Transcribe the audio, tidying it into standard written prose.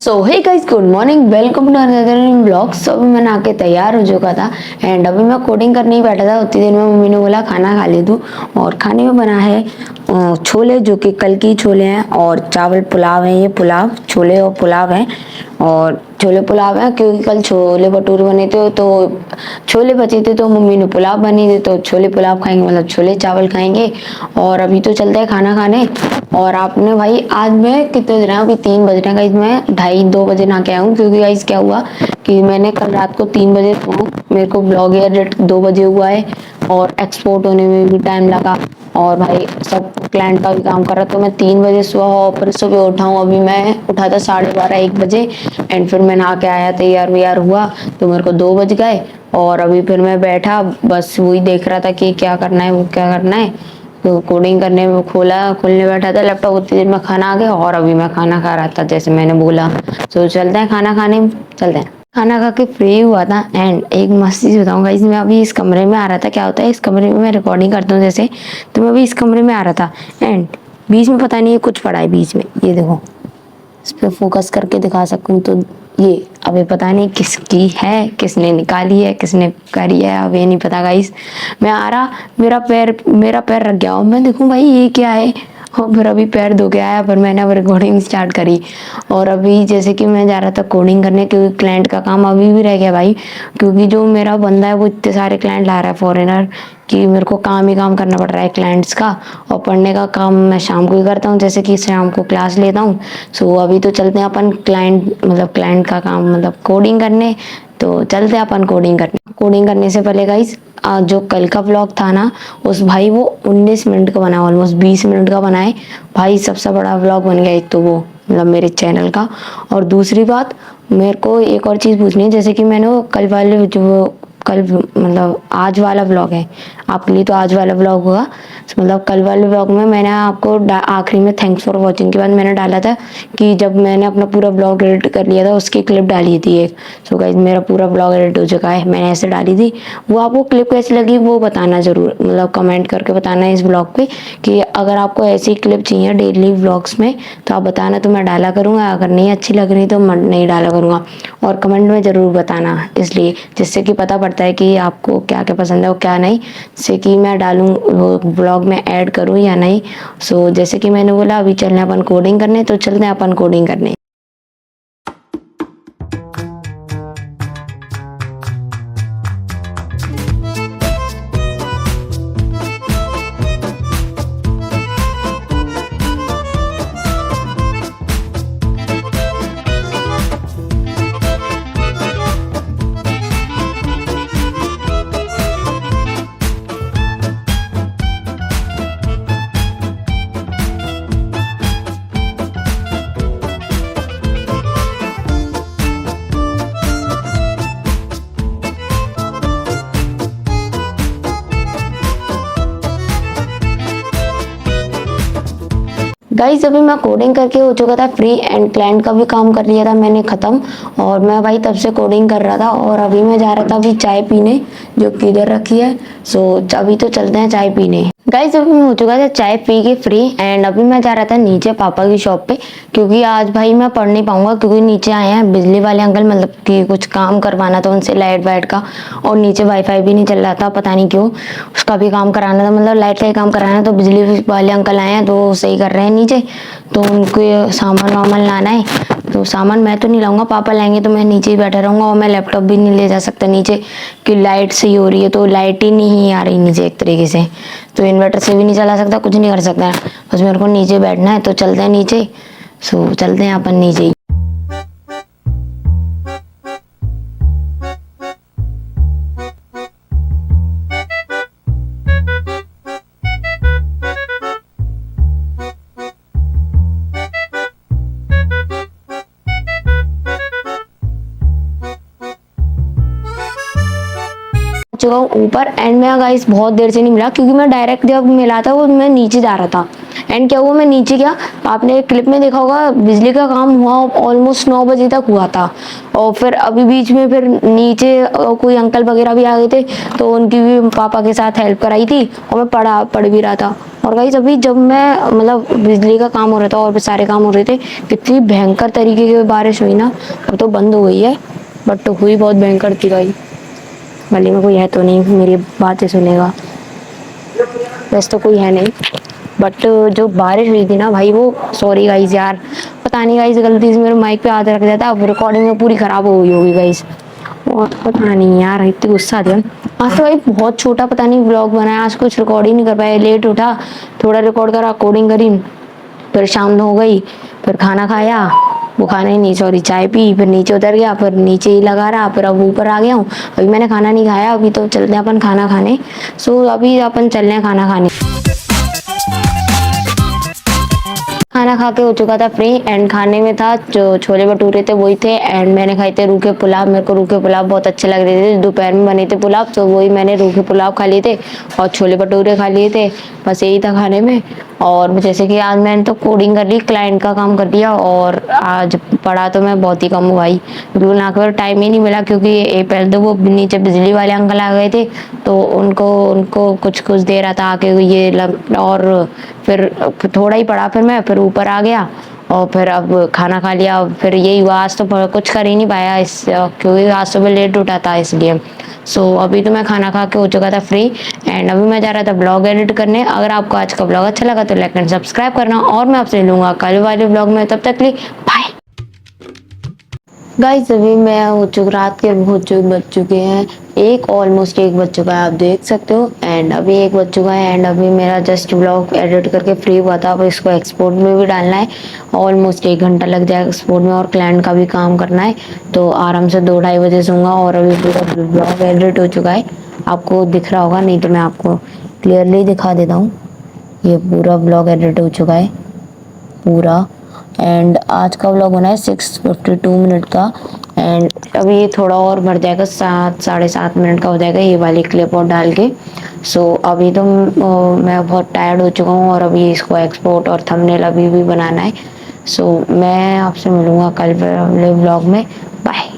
So hey guys, good morning, welcome to another blog. So अभी मैं नहा के तैयार हो चुका था एंड अभी मैं कोडिंग करने ही बैठा था। उतनी देर में मम्मी ने बोला खाना खा ले तू। और खाने में बना है छोले, जो कि कल की छोले हैं, और चावल पुलाव है। ये पुलाव, छोले और पुलाव है। और छोले पुलाव है क्योंकि कल छोले भटूरे बने थे, तो छोले बचे थे तो मम्मी ने पुलाव बनी थी, तो छोले पुलाव खाएंगे, मतलब छोले चावल खाएंगे। और अभी तो चलते हैं खाना खाने। और आपने भाई, आज मैं कितने बज रहे हैं, अभी 3 बज रहे हैं गाइस, मैं 2:30 ना के आया हूँ। क्योंकि गाइस क्या हुआ कि मैंने कल रात को 3 बजे मेरे को ब्लॉग एडिट 2 बजे हुआ है, और एक्सपोर्ट होने में भी टाइम लगा। और भाई सब क्लाइंट का भी काम कर रहा, तो मैं 3 बजे सुबह सुबह उठा हूँ। अभी मैं उठा था 12:30 1 बजे एंड फिर मैं नहा के आया, तैयार व्यार हुआ तो मेरे को 2 बज गए। और अभी फिर मैं बैठा, बस वही देख रहा था कि क्या करना है, वो क्या करना है। तो कोडिंग करने में खोलने बैठा था लैपटॉप, उतनी देर में खाना आ गया और अभी मैं खाना खा रहा था जैसे मैंने बोला। तो चलते हैं खाना खाने, चलते हैं। खाना खा के फ्री हुआ था एंड एक मस्त चीज बताऊंगा, इसमें अभी इस कमरे में आ रहा था। क्या होता है, इस कमरे में मैं रिकॉर्डिंग करता हूँ जैसे, तो मैं अभी इस कमरे में आ रहा था एंड बीच में पता नहीं कुछ पड़ा है बीच में, ये देखो, इस पे फोकस करके दिखा सकूं तो ये अभी पता नहीं किसकी है, किसने निकाली है, किसने करी है, अब ये नहीं पता गाइस। मैं आ रहा, मेरा पैर रख गया और मैं देखूं भाई ये क्या है। और फिर अभी पैर धो के आया, फिर मैंने अब रिकॉर्डिंग स्टार्ट करी। और अभी जैसे कि मैं जा रहा था कोडिंग करने, क्योंकि क्लाइंट का काम अभी भी रह गया भाई। क्योंकि जो मेरा बंदा है वो इतने सारे क्लाइंट ला रहा है फॉरेनर, कि मेरे को काम ही काम करना पड़ रहा है क्लाइंट्स का। और पढ़ने का काम मैं शाम को ही करता हूँ, जैसे कि शाम को क्लास लेता हूँ। सो अभी तो चलते हैं अपन क्लाइंट का काम मतलब कोडिंग करने। तो चलते हैं अपन कोडिंग करने से पहले गाइस, जो कल का व्लॉग था ना, उस भाई वो 19 मिनट का बना, ऑलमोस्ट 20 मिनट का बना है भाई। सबसे बड़ा व्लॉग बन गया एक तो वो, मतलब मेरे चैनल का। और दूसरी बात, मेरे को एक और चीज़ पूछनी है, जैसे कि मैंने वो कल वाले जो कल मतलब आज वाला व्लॉग है आपके लिए, तो आज वाला व्लॉग होगा। मतलब कल वाले व्लॉग में मैंने आपको आखिरी में थैंक्स फॉर वॉचिंग के बाद मैंने डाला था कि जब मैंने अपना पूरा व्लॉग एडिट कर लिया था, उसकी क्लिप डाली थी एक। सो गाइस, मेरा पूरा व्लॉग एडिट हो चुका है, मैंने ऐसे डाली थी। वो आपको क्लिप कैसी लगी वो बताना जरूर, मतलब कमेंट करके बताना इस व्लॉग पे, कि अगर आपको ऐसी क्लिप चाहिए डेली व्लॉग्स में तो आप बताना, तो मैं डाला करूँगा। अगर नहीं अच्छी लग रही तो मैं नहीं डाला करूँगा। और कमेंट में ज़रूर बताना, इसलिए जिससे कि पता पड़ता है कि आपको क्या क्या पसंद है और क्या नहीं, जैसे कि मैं डालूँ वो ब्लॉग में ऐड करूँ या नहीं। सो जैसे कि मैंने बोला, अभी चलना है अपन कोडिंग करने, तो चलते हैं अपन कोडिंग करने। गाइस, अभी मैं कोडिंग करके हो चुका था फ्री एंड क्लाइंट का भी काम कर लिया था मैंने खत्म। और मैं भाई तब से कोडिंग कर रहा था, और अभी मैं जा रहा था अभी चाय पीने, जो कि इधर रखी है। सो अभी तो चलते हैं चाय पीने। गाइस, अभी मैं हो चुका था चाय पी के फ्री एंड अभी मैं जा रहा था नीचे पापा की शॉप पे, क्योंकि आज भाई मैं पढ़ नहीं पाऊंगा, क्योंकि नीचे आए हैं बिजली वाले अंकल, मतलब कि कुछ काम करवाना था उनसे लाइट वाइट का। और नीचे वाईफाई भी नहीं चल रहा था, पता नहीं क्यों, उसका भी काम कराना था, मतलब लाइट का ही काम कराना है। तो बिजली वाले अंकल आए हैं तो सही कर रहे हैं नीचे, तो उनको ये सामान वामान लाना है। तो सामान मैं तो नहीं लाऊंगा, पापा लाएंगे, तो मैं नीचे ही बैठा रहूंगा। और मैं लैपटॉप भी नहीं ले जा सकता नीचे, कि लाइट सही हो रही है, तो लाइट ही नहीं आ रही नीचे एक तरीके से, तो इन्वर्टर से भी नहीं चला सकता, कुछ नहीं कर सकता, बस मेरे को नीचे बैठना है। तो चलते हैं नीचे। सो चलते हैं अपन नीचे। चुका हूँ ऊपर एंड मैं गाइस बहुत देर से नहीं मिला, क्योंकि मैं डायरेक्ट जब मिला था वो मैं नीचे जा रहा था। एंड क्या हुआ, मैं नीचे गया, आपने क्लिप में देखा होगा बिजली का काम हुआ ऑलमोस्ट 9 बजे तक हुआ था। और फिर अभी बीच में फिर नीचे कोई अंकल वगैरह भी आ गए थे, तो उनकी भी पापा के साथ हेल्प कराई थी, और मैं पढ़ भी रहा था। और गाइस अभी जब मैं मतलब बिजली का काम हो रहा था और भी सारे काम हो रहे थे, इतनी भयंकर तरीके की बारिश हुई ना। अब तो बंद हो गई है, बट तो हुई बहुत भयंकर थी भाई। गली में कोई है तो नहीं मेरी बातें सुनेगा, वैसे तो कोई है नहीं, बट जो बारिश हुई थी ना भाई, वो सॉरी गाइस यार, पता नहीं गाइस गलती से मेरे माइक पे हाथ रख दिया था, अब रिकॉर्डिंग में पूरी खराब हो गई होगी गाइस। और पता नहीं यार इतनी गुस्सा आ गया आज तो भाई, बहुत छोटा पता नहीं व्लॉग बनाया आज, कुछ रिकॉर्ड ही नहीं कर पाया, लेट उठा, थोड़ा रिकॉर्ड करा, कोडिंग करी, फिर शाम हो गई, फिर खाना खाया, वो खाना ही नहीं सॉरी चाय पी, फिर नीचे उतर गया, फिर नीचे ही लगा रहा, फिर अब ऊपर आ गया हूँ। अभी मैंने खाना नहीं खाया, अभी तो चलते हैं अपन खाना खाने। सो अभी अपन चल रहे हैं खाना खाने। खाना खा के हो चुका था फ्री, एंड खाने में था जो छोले भटूरे थे वही थे, एंड मैंने खाए थे रूखे पुलाव। मेरे को रूखे पुलाव बहुत अच्छे लग रहे थे, दोपहर में बने थे पुलाव, तो वही मैंने रूखे पुलाव खा लिए थे और छोले भटूरे खा लिए थे, बस यही था खाने में। और जैसे कि आज मैंने तो कोडिंग कर ली, क्लाइंट का काम कर दिया, और आज पढ़ा तो मैं बहुत ही कम हूँ भाई, बिल्कुल ना कर टाइम ही नहीं मिला, क्योंकि पहले तो वो नीचे बिजली वाले अंकल आ गए थे, तो उनको उनको कुछ कुछ दे रहा था आके ये और फिर थोड़ा ही पढ़ा, फिर मैं फिर ऊपर आ गया, और फिर अब खाना खा लिया, फिर यही हुआ आज तो कुछ कर ही नहीं पाया क्योंकि आज सुबह लेट उठा था इसलिए। अभी तो मैं खाना खा के हो चुका था फ्री, एंड अभी मैं जा रहा था ब्लॉग एडिट करने। अगर आपको आज का ब्लॉग अच्छा लगा तो लाइक एंड सब्सक्राइब करना, और मैं आपसे मिलूंगा कल वाले ब्लॉग में, तब तक के लिए बाय। गाइस अभी मैं हो चुका, रात के बज चुके हैं एक, ऑलमोस्ट एक बज चुका है, आप देख सकते हो, एंड अभी एक बज चुका है, एंड अभी मेरा जस्ट ब्लॉग एडिट करके फ्री हुआ था। अब इसको एक्सपोर्ट में भी डालना है, ऑलमोस्ट 1 घंटा लग जाएगा एक्सपोर्ट में, और क्लाइंट का भी काम करना है, तो आराम से 2-2:30 बजे सोऊंगा। और अभी पूरा ब्लॉग एडिट हो चुका है, आपको दिख रहा होगा, नहीं तो मैं आपको क्लियरली दिखा देता हूँ। ये पूरा ब्लॉग एडिट हो चुका है पूरा, एंड आज का व्लॉग बना है 6:52 का, एंड अभी ये थोड़ा और बढ़ जाएगा, 7-7:30 का हो जाएगा ये वाली क्लिप और डाल के। अभी तो मैं बहुत टायर्ड हो चुका हूँ, और अभी इसको एक्सपोर्ट और थंबनेल अभी भी बनाना है। मैं आपसे मिलूंगा कल वाले व्लॉग में, बाय।